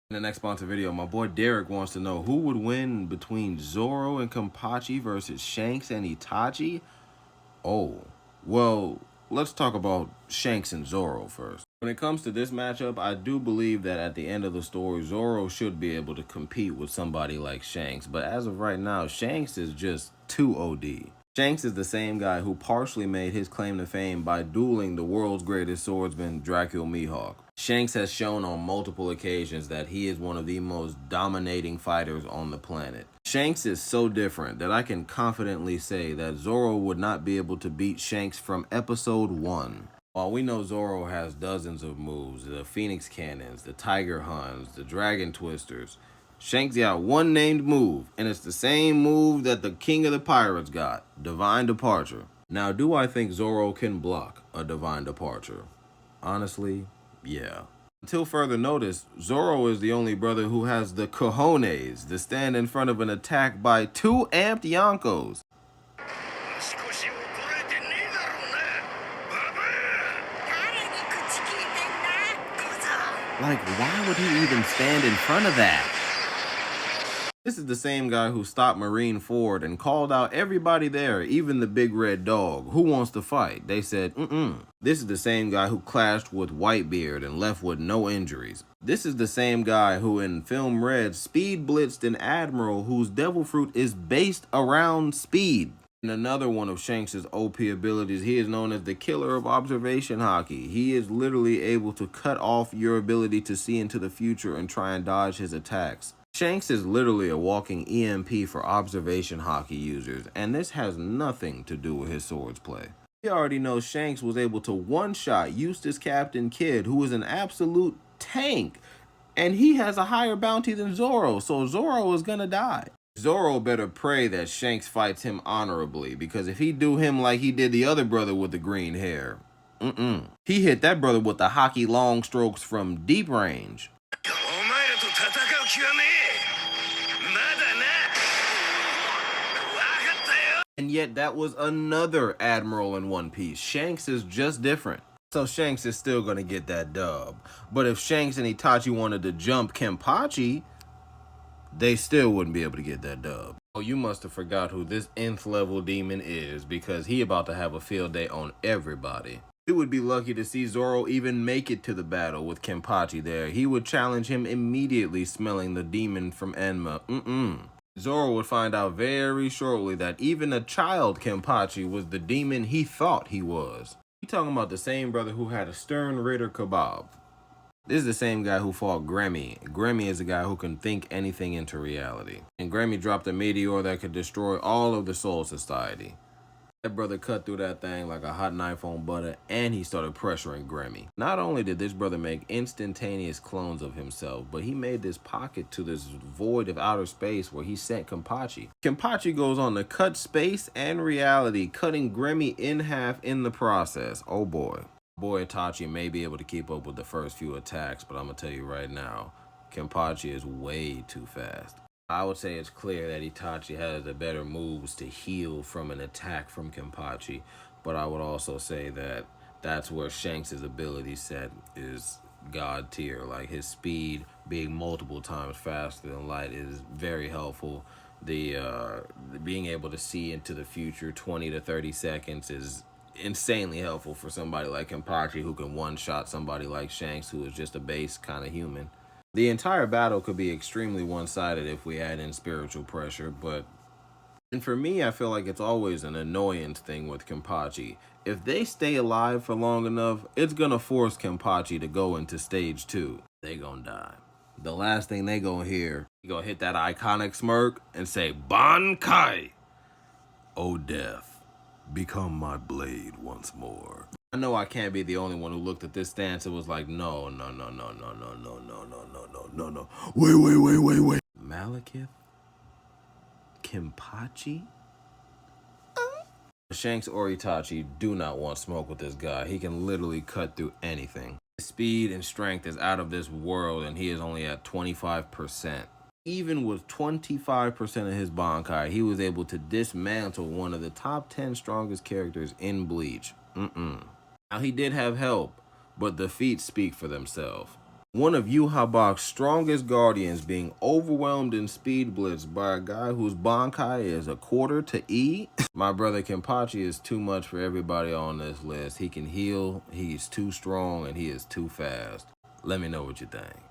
In the next sponsored video, my boy Derek wants to know who would win between Zoro and Kenpachi versus Shanks and Itachi. Oh, well, let's talk about Shanks and Zoro first. When it comes to this matchup, I do believe that at the end of the story, Zoro should be able to compete with somebody like Shanks. But as of right now, Shanks is just too OD. Shanks is the same guy who partially made his claim to fame by dueling the world's greatest swordsman, Dracula Mihawk. Shanks has shown on multiple occasions that he is one of the most dominating fighters on the planet. Shanks is so different that I can confidently say that Zoro would not be able to beat Shanks from episode 1. While we know Zoro has dozens of moves, the Phoenix Cannons, the Tiger Huns, the Dragon Twisters, Shanks got one named move, and it's the same move that the King of the Pirates got, Divine Departure. Now, do I think Zoro can block a Divine Departure? Honestly, yeah. Until further notice, Zoro is the only brother who has the cojones to stand in front of an attack by 2 amped Yonkos. Like, why would he even stand in front of that? This is the same guy who stopped Marineford and called out everybody there, even the big red dog. Who wants to fight? They said, This is the same guy who clashed with Whitebeard and left with no injuries. This is the same guy who in Film Red speed blitzed an admiral whose devil fruit is based around speed. In another one of Shanks' OP abilities, he is known as the killer of observation haki. He is literally able to cut off your ability to see into the future and try and dodge his attacks. Shanks is literally a walking EMP for observation haki users, and this has nothing to do with his swords play. We already know Shanks was able to one-shot Eustace Captain Kidd, who is an absolute tank, and he has a higher bounty than Zoro, so Zoro is gonna die. Zoro better pray that Shanks fights him honorably, because if he do him like he did the other brother with the green hair, he hit that brother with the haki long strokes from deep range. And yet that was another admiral in One Piece. Shanks is just different. So Shanks is still gonna get that dub. But if Shanks and Itachi wanted to jump Kenpachi, they still wouldn't be able to get that dub. Oh, you must have forgot who this nth level demon is, because he about to have a field day on everybody. We would be lucky to see Zoro even make it to the battle with Kenpachi there. He would challenge him immediately, smelling the demon from Enma. Zoro would find out very shortly that even a child Kenpachi was the demon he thought he was. We talking about the same brother who had a stern Ritter kebab. This is the same guy who fought Gremmy. Gremmy is a guy who can think anything into reality. And Gremmy dropped a meteor that could destroy all of the Soul Society. That brother cut through that thing like a hot knife on butter, and he started pressuring Gremmy. Not only did this brother make instantaneous clones of himself, but he made this pocket to this void of outer space where he sent Kenpachi. Kenpachi goes on to cut space and reality, cutting Gremmy in half in the process. Oh boy. Boy Itachi may be able to keep up with the first few attacks, but I'm gonna tell you right now, Kenpachi is way too fast. I would say it's clear that Itachi has the better moves to heal from an attack from Kenpachi, but I would also say that that's where Shanks' ability set is god tier. Like, his speed being multiple times faster than light is very helpful. The being able to see into the future 20 to 30 seconds is insanely helpful for somebody like Kenpachi, who can one-shot somebody like Shanks, who is just a base kind of human. The entire battle could be extremely one-sided if we add in spiritual pressure, and for me, I feel like it's always an annoyance thing with Kenpachi. If they stay alive for long enough, it's gonna force Kenpachi to go into stage 2. They gonna die. The last thing they gonna hear, he gonna hit that iconic smirk and say, Bankai! O death, become my blade once more. I know I can't be the only one who looked at this stance and was like, no. Wait. Malekith? Kenpachi? Shanks or Itachi do not want smoke with this guy. He can literally cut through anything. His speed and strength is out of this world, and he is only at 25%. Even with 25% of his Bankai, he was able to dismantle one of the top 10 strongest characters in Bleach. Now, he did have help, but the feats speak for themselves. One of Yhwach's strongest guardians being overwhelmed in speed blitz by a guy whose Bankai is a quarter to E. My brother Kenpachi is too much for everybody on this list. He can heal, he's too strong, and he is too fast. Let me know what you think.